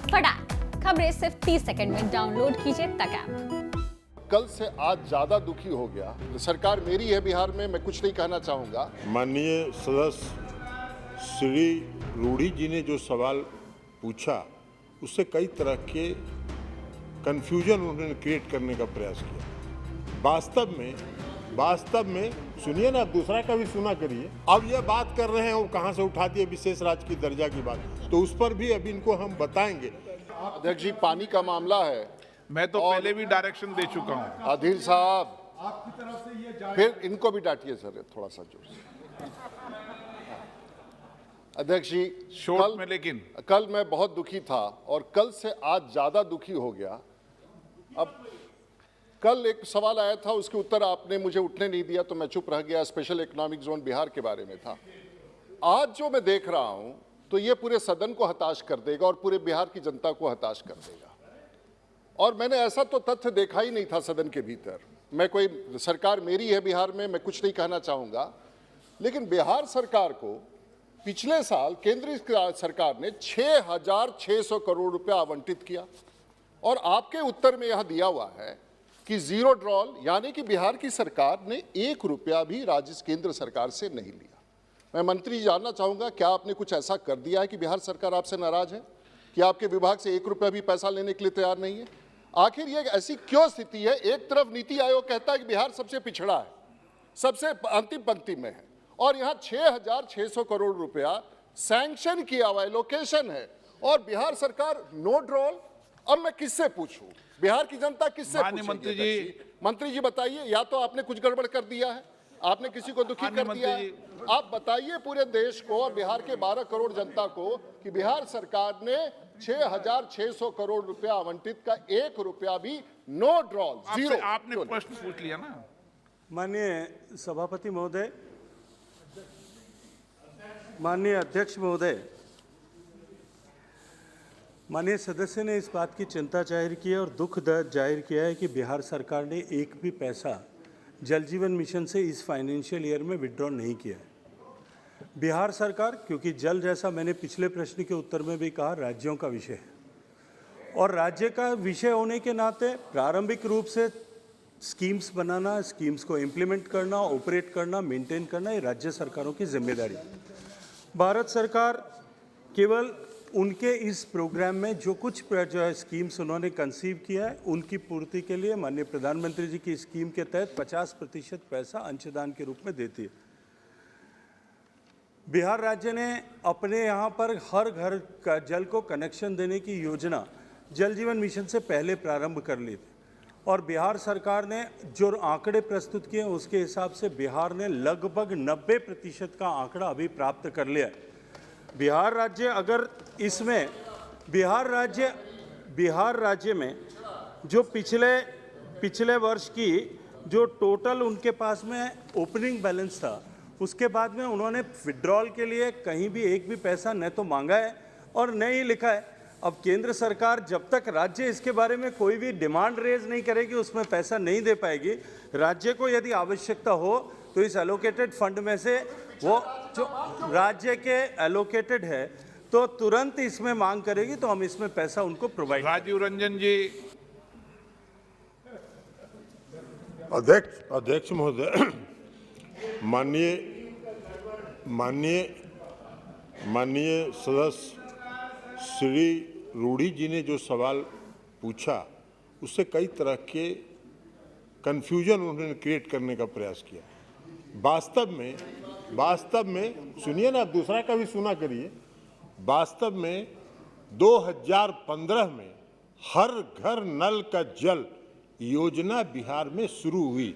फटाक। खबरें सिर्फ 30 सेकंड में डाउनलोड कीजिए तक ऐप। कल से आज ज्यादा दुखी हो गया। सरकार मेरी है बिहार में, मैं कुछ नहीं कहना चाहूंगा। माननीय सदस्य श्री रूढ़ी जी ने जो सवाल पूछा उससे कई तरह के कंफ्यूजन उन्होंने क्रिएट करने का प्रयास किया। वास्तव में सुनिए ना, दूसरा का भी सुना करिए। अब ये बात कर रहे हैं वो कहाँ से उठा दिए विशेष राज्य की दर्जा की बात, तो उस पर भी अभी इनको हम बताएंगे। अध्यक्ष जी, पानी का मामला है। मैं तो पहले भी डायरेक्शन दे चुका हूं। आदिल साहब, आपकी तरफ से ये फिर इनको भी डांटिए सर, थोड़ा सा जोर से। अध्यक्ष जी, शॉर्ट में, लेकिन कल मैं बहुत दुखी था और कल से आज ज्यादा दुखी हो गया। अब कल एक सवाल आया था, उसके उत्तर आपने मुझे उठने नहीं दिया तो मैं चुप रह गया। स्पेशल इकोनॉमिक जोन बिहार के बारे में था। आज जो मैं देख रहा हूं तो ये पूरे सदन को हताश कर देगा और पूरे बिहार की जनता को हताश कर देगा। और मैंने ऐसा तो तथ्य देखा ही नहीं था सदन के भीतर। मैं कोई सरकार मेरी है बिहार में, मैं कुछ नहीं कहना चाहूंगा, लेकिन बिहार सरकार को पिछले साल केंद्रीय सरकार ने 6,600 करोड़ रुपया आवंटित किया और आपके उत्तर में यह दिया हुआ है कि जीरो ड्रॉल, यानी कि बिहार की सरकार ने 1 रुपया भी राज्य केंद्र सरकार से नहीं लिया। मैं मंत्री जी जानना चाहूंगा, क्या आपने कुछ ऐसा कर दिया है कि बिहार सरकार आपसे नाराज है, कि आपके विभाग से 1 रुपया भी पैसा लेने के लिए तैयार नहीं है? आखिर ये ऐसी क्यों स्थिति है? एक तरफ नीति आयोग कहता है कि बिहार सबसे पिछड़ा है, सबसे अंतिम पंक्ति में है, और यहाँ 6,600 करोड़ रुपया सैंक्शन किया हुआ है, लोकेशन है, और बिहार सरकार नो ड्रॉल। अब मैं किससे पूछूं? बिहार की जनता किससे पूछेगी? मंत्री जी बताइए, या तो आपने कुछ गड़बड़ कर दिया है, आपने किसी को दुखी कर दिया है। आप बताइए पूरे देश को और बिहार के 12 करोड़ जनता को कि बिहार सरकार ने 6,600 करोड़ रुपया आवंटित का 1 रुपया भी नो ड्रॉल, जीरो। आपने प्रश्न पूछ लिया ना। माननीय सभापति महोदय, माननीय अध्यक्ष महोदय, माननीय सदस्य ने इस बात की चिंता जाहिर की है और दुख जाहिर किया है कि बिहार सरकार ने एक भी पैसा जल जीवन मिशन से इस फाइनेंशियल ईयर में विड्रॉ नहीं किया है। बिहार सरकार, क्योंकि जल, जैसा मैंने पिछले प्रश्न के उत्तर में भी कहा, राज्यों का विषय है और राज्य का विषय होने के नाते प्रारंभिक रूप से स्कीम्स बनाना, स्कीम्स को इम्प्लीमेंट करना, ऑपरेट करना, मेंटेन करना, ये राज्य सरकारों की जिम्मेदारी है। भारत सरकार केवल उनके इस प्रोग्राम में जो कुछ जो है स्कीम्स उन्होंने कंसीव किया है, उनकी पूर्ति के लिए माननीय प्रधानमंत्री जी की स्कीम के तहत 50% पैसा अंशदान के रूप में देती है। बिहार राज्य ने अपने यहाँ पर हर घर का जल को कनेक्शन देने की योजना जल जीवन मिशन से पहले प्रारंभ कर ली थी और बिहार सरकार ने जो आंकड़े प्रस्तुत किए उसके हिसाब से बिहार ने लगभग 90% का आंकड़ा अभी प्राप्त कर लिया है। बिहार राज्य, अगर इसमें बिहार राज्य में जो पिछले वर्ष की जो टोटल उनके पास में ओपनिंग बैलेंस था, उसके बाद में उन्होंने विड्रॉल के लिए कहीं भी एक भी पैसा न तो मांगा है और न ही लिखा है। अब केंद्र सरकार जब तक राज्य इसके बारे में कोई भी डिमांड रेज नहीं करेगी, उसमें पैसा नहीं दे पाएगी। राज्य को यदि आवश्यकता हो तो इस एलोकेटेड फंड में से वो जो राज्य के एलोकेटेड है तो तुरंत इसमें मांग करेगी, तो हम इसमें पैसा उनको प्रोवाइड। राजीव रंजन जी। अध्यक्ष महोदय, माननीय सदस्य श्री रूढ़ी जी ने जो सवाल पूछा उससे कई तरह के कंफ्यूजन उन्होंने क्रिएट करने का प्रयास किया। वास्तव में सुनिए ना, दूसरा का भी सुना करिए। वास्तव में 2015 में हर घर नल का जल योजना बिहार में शुरू हुई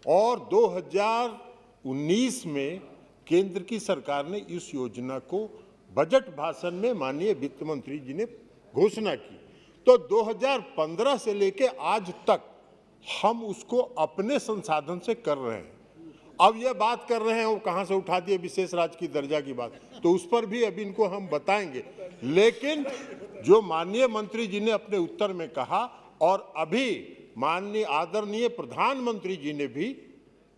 और 2019 में केंद्र की सरकार ने इस योजना को बजट भाषण में माननीय वित्त मंत्री जी ने घोषणा की। तो 2015 से लेके आज तक हम उसको अपने संसाधन से कर रहे हैं। अब ये बात कर रहे हैं वो कहाँ से उठा दिए विशेष राज्य की दर्जा की बात, तो उस पर भी अभी इनको हम बताएंगे। लेकिन जो माननीय मंत्री जी ने अपने उत्तर में कहा और अभी माननीय आदरणीय प्रधानमंत्री जी ने भी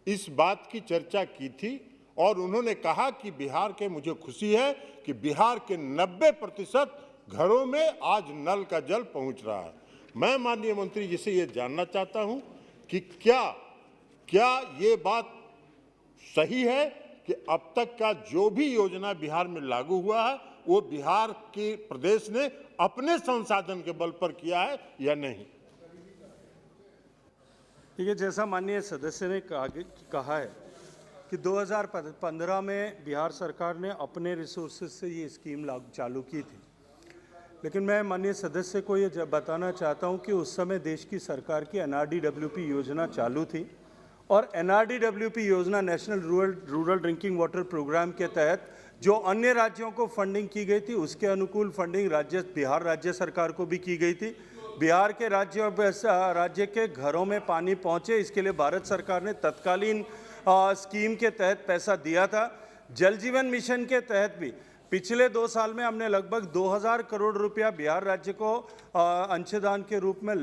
इस बात की चर्चा की थी और उन्होंने कहा कि बिहार के, मुझे खुशी है कि बिहार के 90% घरों में आज नल का जल पहुंच रहा है। मैं माननीय मंत्री जी से ये जानना चाहता हूं कि क्या ये बात सही है कि अब तक का जो भी योजना बिहार में लागू हुआ है वो बिहार के प्रदेश ने अपने संसाधन के बल पर किया है या नहीं? देखिए, जैसा माननीय सदस्य ने कहा है कि 2015 में बिहार सरकार ने अपने रिसोर्सेज से ये स्कीम चालू की थी, लेकिन मैं माननीय सदस्य को ये बताना चाहता हूँ कि उस समय देश की सरकार की NRDWP योजना चालू थी और NRDWP योजना national rural drinking water programme के तहत जो अन्य राज्यों को फंडिंग की गई थी उसके अनुकूल फंडिंग बिहार राज्य सरकार को भी की गई थी। बिहार के राज्य के घरों में पानी पहुंचे, इसके लिए भारत सरकार ने तत्कालीन स्कीम के तहत पैसा दिया था। जल जीवन मिशन के तहत भी पिछले 2 साल में हमने लगभग 2000 करोड़ रुपया बिहार राज्य को अंशदान के रूप में